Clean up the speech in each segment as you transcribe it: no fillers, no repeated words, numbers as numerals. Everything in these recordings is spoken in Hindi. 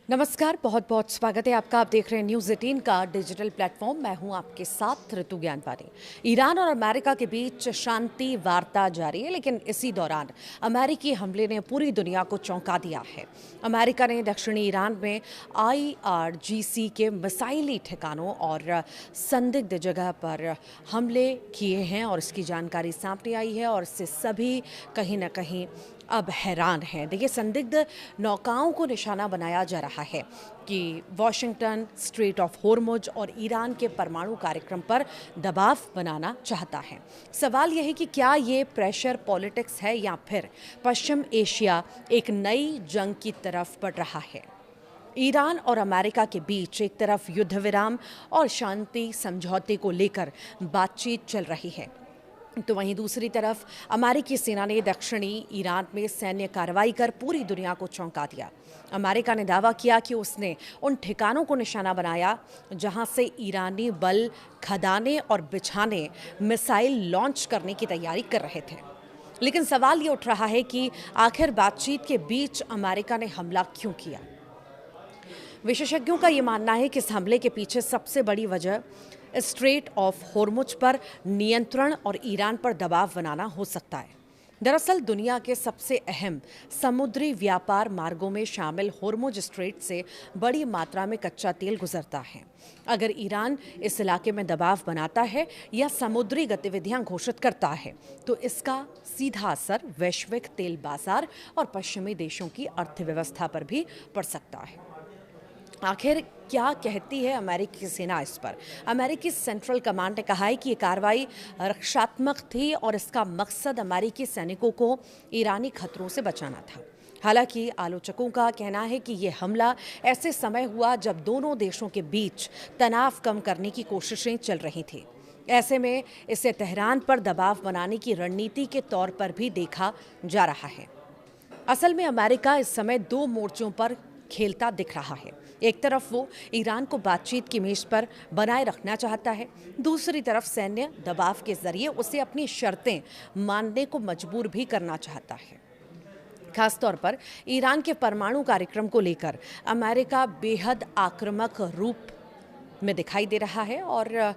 नमस्कार, बहुत बहुत स्वागत है आपका। आप देख रहे हैं न्यूज़ 18 का डिजिटल प्लेटफॉर्म। मैं हूं आपके साथ ऋतु ज्ञानवानी। ईरान और अमेरिका के बीच शांति वार्ता जारी है, लेकिन इसी दौरान अमेरिकी हमले ने पूरी दुनिया को चौंका दिया है। अमेरिका ने दक्षिणी ईरान में IRGC के मिसाइली ठिकानों और संदिग्ध जगह पर हमले किए हैं और इसकी जानकारी सामने आई है और इससे सभी कहीं ना कहीं अब हैरान हैं। देखिए, संदिग्ध नौकाओं को निशाना बनाया जा रहा है कि वाशिंगटन स्ट्रेट ऑफ होर्मुज और ईरान के परमाणु कार्यक्रम पर दबाव बनाना चाहता है। सवाल यह है कि क्या ये प्रेशर पॉलिटिक्स है या फिर पश्चिम एशिया एक नई जंग की तरफ बढ़ रहा है। ईरान और अमेरिका के बीच एक तरफ युद्ध विराम और शांति समझौते को लेकर बातचीत चल रही है, तो वहीं दूसरी तरफ अमेरिकी सेना ने दक्षिणी ईरान में सैन्य कार्रवाई कर पूरी दुनिया को चौंका दिया। अमेरिका ने दावा किया कि उसने उन ठिकानों को निशाना बनाया जहां से ईरानी बल खदाने और बिछाने मिसाइल लॉन्च करने की तैयारी कर रहे थे। लेकिन सवाल ये उठ रहा है कि आखिर बातचीत के बीच अमेरिका ने हमला क्यों किया। विशेषज्ञों का ये मानना है कि इस हमले के पीछे सबसे बड़ी वजह स्ट्रेट ऑफ होर्मुज पर नियंत्रण और ईरान पर दबाव बनाना हो सकता है। दरअसल दुनिया के सबसे अहम समुद्री व्यापार मार्गों में शामिल होर्मुज स्ट्रेट से बड़ी मात्रा में कच्चा तेल गुजरता है। अगर ईरान इस इलाके में दबाव बनाता है या समुद्री गतिविधियां घोषित करता है, तो इसका सीधा असर वैश्विक तेल बाजार और पश्चिमी देशों की अर्थव्यवस्था पर भी पड़ सकता है। आखिर क्या कहती है अमेरिकी सेना इस पर। अमेरिकी सेंट्रल कमांड ने कहा है कि ये कार्रवाई रक्षात्मक थी और इसका मकसद अमेरिकी सैनिकों को ईरानी खतरों से बचाना था। हालांकि आलोचकों का कहना है कि ये हमला ऐसे समय हुआ जब दोनों देशों के बीच तनाव कम करने की कोशिशें चल रही थी। ऐसे में इसे तेहरान पर दबाव बनाने की रणनीति के तौर पर भी देखा जा रहा है। असल में अमेरिका इस समय दो मोर्चों पर खेलता दिख रहा है। एक तरफ वो ईरान को बातचीत की मेज पर बनाए रखना चाहता है, दूसरी तरफ सैन्य दबाव के जरिए उसे अपनी शर्तें मानने को मजबूर भी करना चाहता है। खासतौर पर ईरान के परमाणु कार्यक्रम को लेकर अमेरिका बेहद आक्रामक रूप में दिखाई दे रहा है। और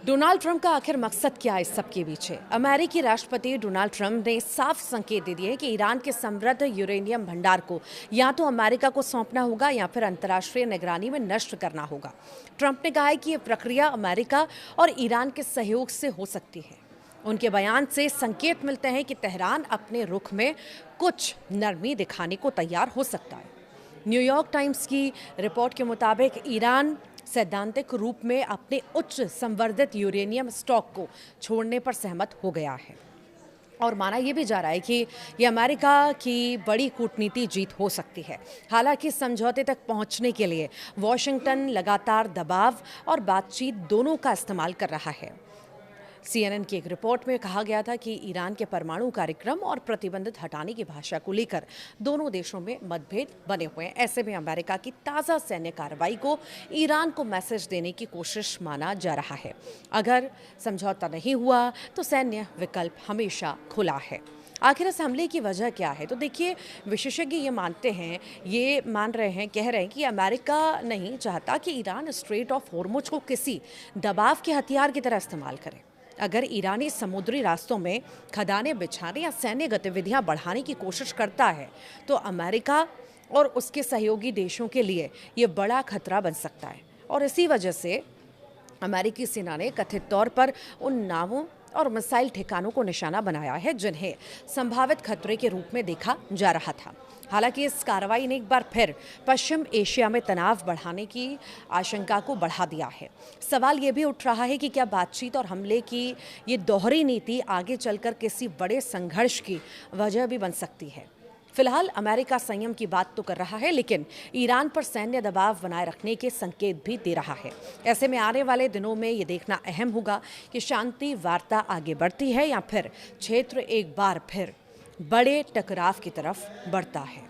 डोनाल्ड ट्रंप का आखिर मकसद क्या है इस सब के पीछे। अमेरिकी राष्ट्रपति डोनाल्ड ट्रंप ने साफ संकेत दे दिए कि ईरान के समृद्ध यूरेनियम भंडार को या तो अमेरिका को सौंपना होगा या फिर अंतर्राष्ट्रीय निगरानी में नष्ट करना होगा। ट्रंप ने कहा है कि यह प्रक्रिया अमेरिका और ईरान के सहयोग से हो सकती है। उनके बयान से संकेत मिलते हैं कि तेहरान अपने रुख में कुछ नरमी दिखाने को तैयार हो सकता है। न्यूयॉर्क टाइम्स की रिपोर्ट के मुताबिक ईरान सैद्धांतिक रूप में अपने उच्च संवर्धित यूरेनियम स्टॉक को छोड़ने पर सहमत हो गया है और माना यह भी जा रहा है कि ये अमेरिका की बड़ी कूटनीति जीत हो सकती है। हालांकि समझौते तक पहुंचने के लिए वॉशिंगटन लगातार दबाव और बातचीत दोनों का इस्तेमाल कर रहा है। CNN की एक रिपोर्ट में कहा गया था कि ईरान के परमाणु कार्यक्रम और प्रतिबंधित हटाने की भाषा को लेकर दोनों देशों में मतभेद बने हुए हैं। ऐसे में अमेरिका की ताज़ा सैन्य कार्रवाई को ईरान को मैसेज देने की कोशिश माना जा रहा है। अगर समझौता नहीं हुआ तो सैन्य विकल्प हमेशा खुला है। आखिर इस हमले की वजह क्या है, तो देखिए, विशेषज्ञ ये मान रहे हैं, कह रहे हैं कि अमेरिका नहीं चाहता कि ईरान स्ट्रेट ऑफ होर्मुज को किसी दबाव के हथियार की तरह इस्तेमाल करे। अगर ईरानी समुद्री रास्तों में खदानें बिछाने या सैन्य गतिविधियां बढ़ाने की कोशिश करता है, तो अमेरिका और उसके सहयोगी देशों के लिए ये बड़ा खतरा बन सकता है। और इसी वजह से अमेरिकी सेना ने कथित तौर पर उन नावों और मिसाइल ठिकानों को निशाना बनाया है जिन्हें संभावित खतरे के रूप में देखा जा रहा था। हालांकि इस कार्रवाई ने एक बार फिर पश्चिम एशिया में तनाव बढ़ाने की आशंका को बढ़ा दिया है। सवाल ये भी उठ रहा है कि क्या बातचीत और हमले की ये दोहरी नीति आगे चलकर किसी बड़े संघर्ष की वजह भी बन सकती है। फिलहाल अमेरिका संयम की बात तो कर रहा है, लेकिन ईरान पर सैन्य दबाव बनाए रखने के संकेत भी दे रहा है। ऐसे में आने वाले दिनों में ये देखना अहम होगा कि शांति वार्ता आगे बढ़ती है या फिर क्षेत्र एक बार फिर बड़े टकराव की तरफ बढ़ता है।